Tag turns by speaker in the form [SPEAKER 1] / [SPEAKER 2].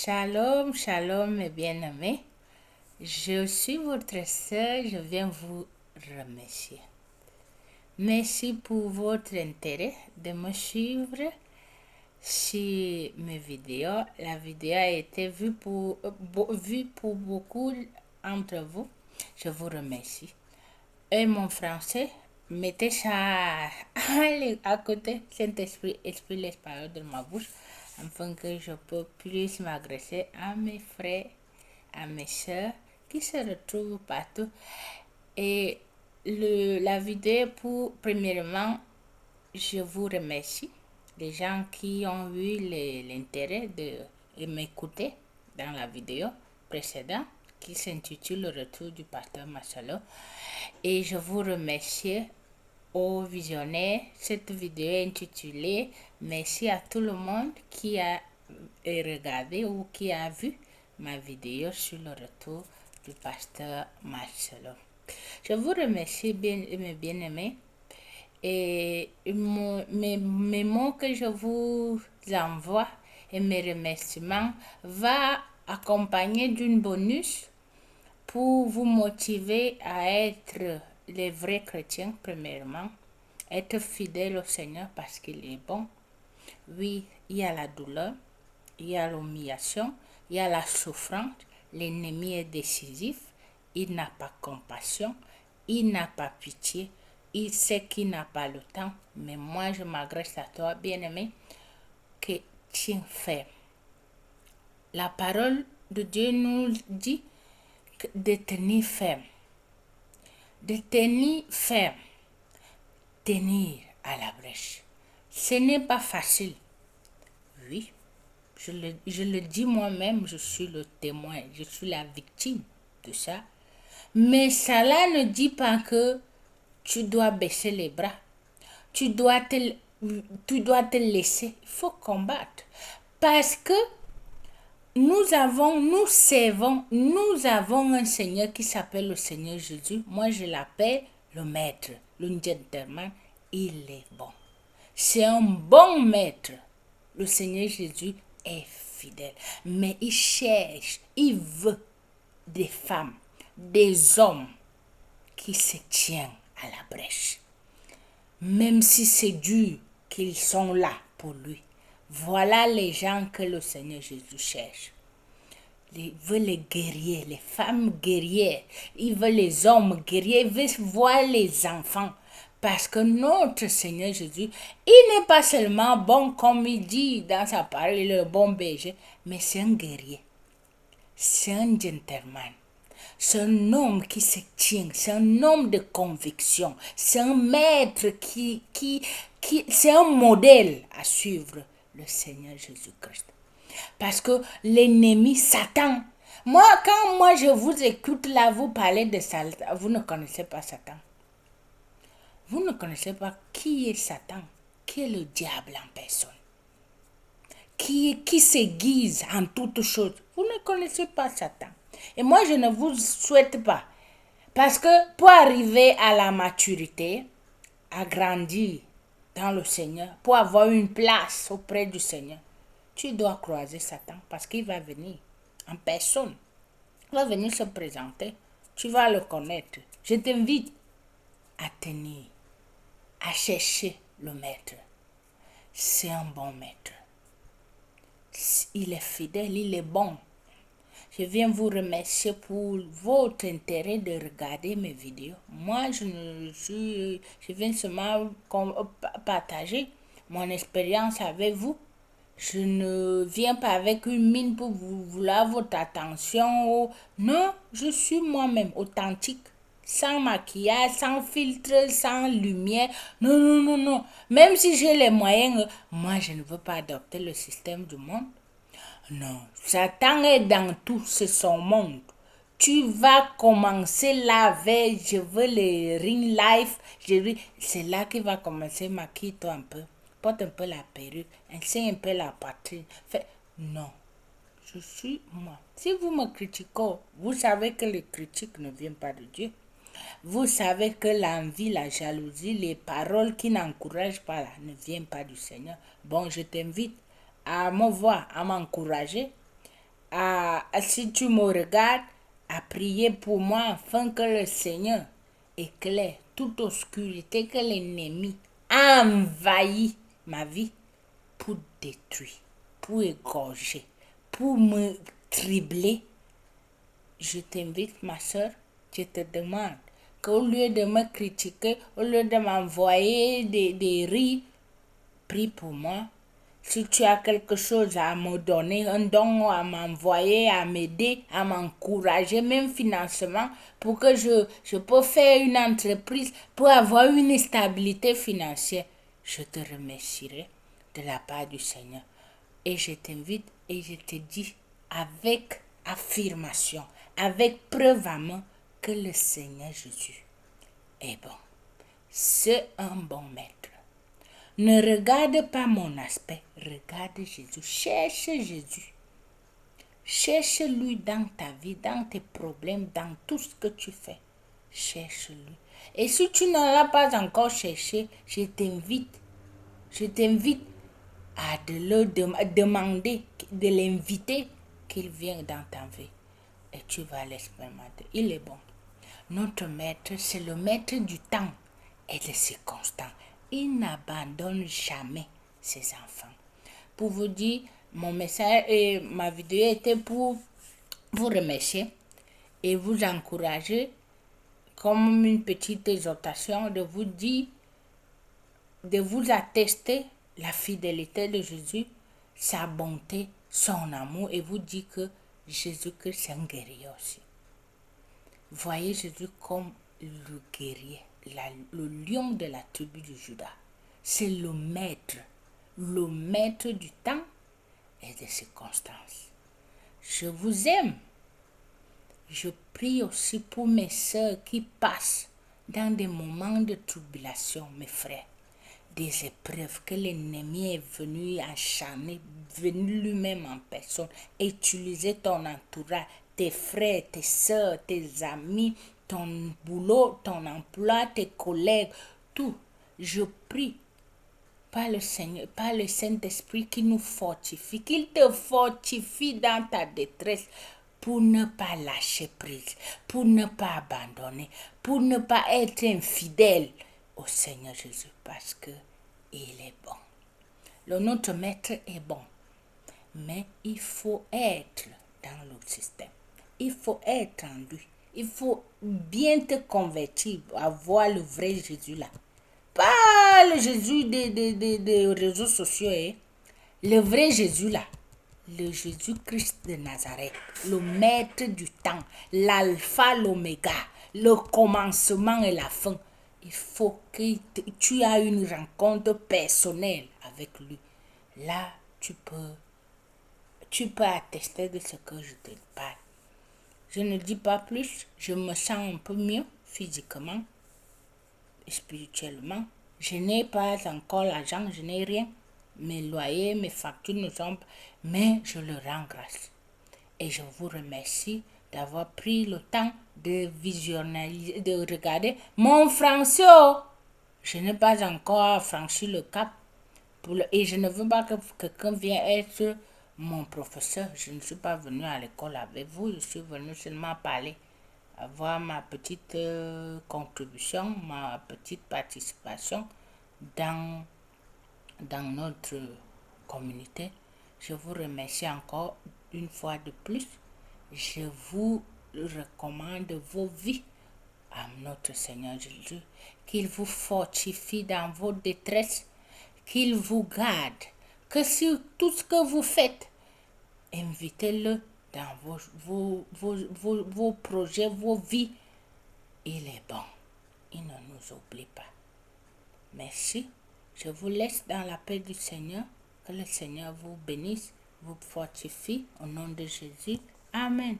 [SPEAKER 1] Shalom, shalom mes bien-aimés. Je suis votre sœur, je viens vous remercier. Merci pour votre intérêt de me suivre sur mes vidéos. La vidéo a été vue vue pour beaucoup d'entre vous. Je vous remercie. Et mon français, mettez ça à côté, Saint-Esprit, Esprit, les paroles de ma bouche, afin que je puisse m'adresser à mes frères, à mes soeurs qui se retrouvent partout. Et la vidéo premièrement, je vous remercie, les gens qui ont eu l'intérêt de m'écouter dans la vidéo précédente qui s'intitule Le retour du pasteur Marcelo. Et je vous remercie au visionnaire cette vidéo intitulée Merci à tout le monde qui a regardé ou qui a vu ma vidéo sur le retour du pasteur Marcelo. Je vous remercie mes bien-aimés. Et mes mots que je vous envoie et mes remerciements va accompagner d'une bonus pour vous motiver à être les vrais chrétiens, premièrement. Être fidèle au Seigneur parce qu'il est bon. Oui, il y a la douleur, il y a l'humiliation, il y a la souffrance. L'ennemi est décisif. Il n'a pas compassion. Il n'a pas pitié. Il sait qu'il n'a pas le temps. Mais moi, je m'adresse à toi, bien-aimé, que tiens ferme. La parole de Dieu nous dit de tenir ferme. De tenir ferme. Tenir à la brèche. Ce n'est pas facile. Oui, je le dis moi-même, je suis le témoin, je suis la victime de ça. Mais cela ne dit pas que tu dois baisser les bras. Tu dois te laisser. Il faut combattre. Parce que nous avons un Seigneur qui s'appelle le Seigneur Jésus. Moi, je l'appelle le Maître, le gentleman. Il est bon. C'est un bon Maître. Le Seigneur Jésus est fidèle. Mais il cherche, il veut des femmes, des hommes qui se tiennent à la brèche. Même si c'est dur qu'ils sont là pour lui. Voilà les gens que le Seigneur Jésus cherche. Il veut les guerriers, les femmes guerrières. Il veut les hommes guerriers. Il veut voir les enfants. Parce que notre Seigneur Jésus, il n'est pas seulement bon comme il dit dans sa parole, il est le bon berger, mais c'est un guerrier. C'est un gentleman. C'est un homme qui se tient. C'est un homme de conviction. C'est un maître c'est un modèle à suivre, le Seigneur Jésus-Christ. Parce que l'ennemi, Satan, quand je vous écoute là, vous parlez de Satan, vous ne connaissez pas Satan. Vous ne connaissez pas qui est Satan, qui est le diable en personne, qui s'aiguise en toutes choses. Vous ne connaissez pas Satan. Et moi, je ne vous souhaite pas. Parce que pour arriver à la maturité, à grandir dans le Seigneur, pour avoir une place auprès du Seigneur, tu dois croiser Satan parce qu'il va venir en personne. Il va venir se présenter. Tu vas le connaître. Je t'invite à tenir, à chercher le maître. C'est un bon maître. Il est fidèle, il est bon. Je viens vous remercier pour votre intérêt de regarder mes vidéos. Moi, je viens seulement partager mon expérience avec vous. Je ne viens pas avec une mine pour vouloir votre attention. Non, je suis moi-même authentique. Sans maquillage, sans filtre, sans lumière. Non, non, non, non. Même si j'ai les moyens, moi, je ne veux pas adopter le système du monde. Non, Satan est dans tout, c'est son monde. Tu vas commencer la veille, je veux les ring life, c'est là qu'il va commencer, maquille-toi un peu, porte un peu la perruque, enseigne un peu la poitrine. Non, je suis moi. Si vous me critiquez, vous savez que les critiques ne viennent pas de Dieu. Vous savez que l'envie, la jalousie, les paroles qui n'encouragent pas là, ne viennent pas du Seigneur. Bon, je t'invite à me voir, à m'encourager, si tu me regardes, à prier pour moi afin que le Seigneur éclaire toute obscurité que l'ennemi a envahi ma vie pour détruire, pour égorger, pour me tribler. Je t'invite, ma soeur, je te demande qu'au lieu de me critiquer, au lieu de m'envoyer des rires, prie pour moi. Si tu as quelque chose à me donner, un don à m'envoyer, à m'aider, à m'encourager, même financièrement, pour que je peux faire une entreprise, pour avoir une stabilité financière, je te remercierai de la part du Seigneur. Et je t'invite et je te dis avec affirmation, avec preuve à main, que le Seigneur Jésus est bon. C'est un bon maître. Ne regarde pas mon aspect, regarde Jésus. Cherche Jésus. Cherche-lui dans ta vie, dans tes problèmes, dans tout ce que tu fais. Cherche-lui. Et si tu ne l'as pas encore cherché, je t'invite à demander, de l'inviter qu'il vienne dans ta vie. Et tu vas l'expérimenter. Il est bon. Notre maître, c'est le maître du temps et des circonstances. Il n'abandonne jamais ses enfants. Pour vous dire, mon message et ma vidéo était pour vous remercier et vous encourager comme une petite exhortation de vous dire, de vous attester la fidélité de Jésus, sa bonté, son amour et vous dire que Jésus-Christ c'est un guerrier aussi. Voyez Jésus comme le guerrier, le lion de la tribu de Juda. C'est le maître du temps et des circonstances. Je vous aime. Je prie aussi pour mes sœurs qui passent dans des moments de tribulation, mes frères, des épreuves que l'ennemi est venu acharner, venu lui-même en personne, utiliser ton entourage, tes frères, tes sœurs, tes amis, ton boulot, ton emploi, tes collègues, tout. Je prie par le Seigneur, par le Saint-Esprit qui nous fortifie, qu'il te fortifie dans ta détresse pour ne pas lâcher prise, pour ne pas abandonner, pour ne pas être infidèle au Seigneur Jésus parce que il est bon. Notre maître est bon, mais il faut être dans le système. Il faut être en lui. Il faut bien te convertir, avoir le vrai Jésus là. Pas le Jésus des réseaux sociaux, hein. Le vrai Jésus là. Le Jésus-Christ de Nazareth, le maître du temps, l'alpha, l'oméga, le commencement et la fin. Il faut que tu aies une rencontre personnelle avec lui. Là, tu peux attester de ce que je te parle. Je ne dis pas plus, je me sens un peu mieux physiquement, spirituellement. Je n'ai pas encore l'argent, je n'ai rien. Mes loyers, mes factures ne sont pas, mais je le rends grâce. Et je vous remercie d'avoir pris le temps de visualiser, de regarder mon français. Je n'ai pas encore franchi le cap et je ne veux pas que quelqu'un vienne être mon professeur. Je ne suis pas venue à l'école avec vous, je suis venue seulement parler, avoir ma petite contribution, ma petite participation dans notre communauté. Je vous remercie encore une fois de plus. Je vous recommande vos vies à notre Seigneur Jésus, qu'il vous fortifie dans vos détresses, qu'il vous garde, que sur tout ce que vous faites, invitez-le dans vos projets, vos vies. Il est bon, il ne nous oublie pas. Merci. Je vous laisse dans la paix du Seigneur. Que le Seigneur vous bénisse, vous fortifie au nom de Jésus. Amen.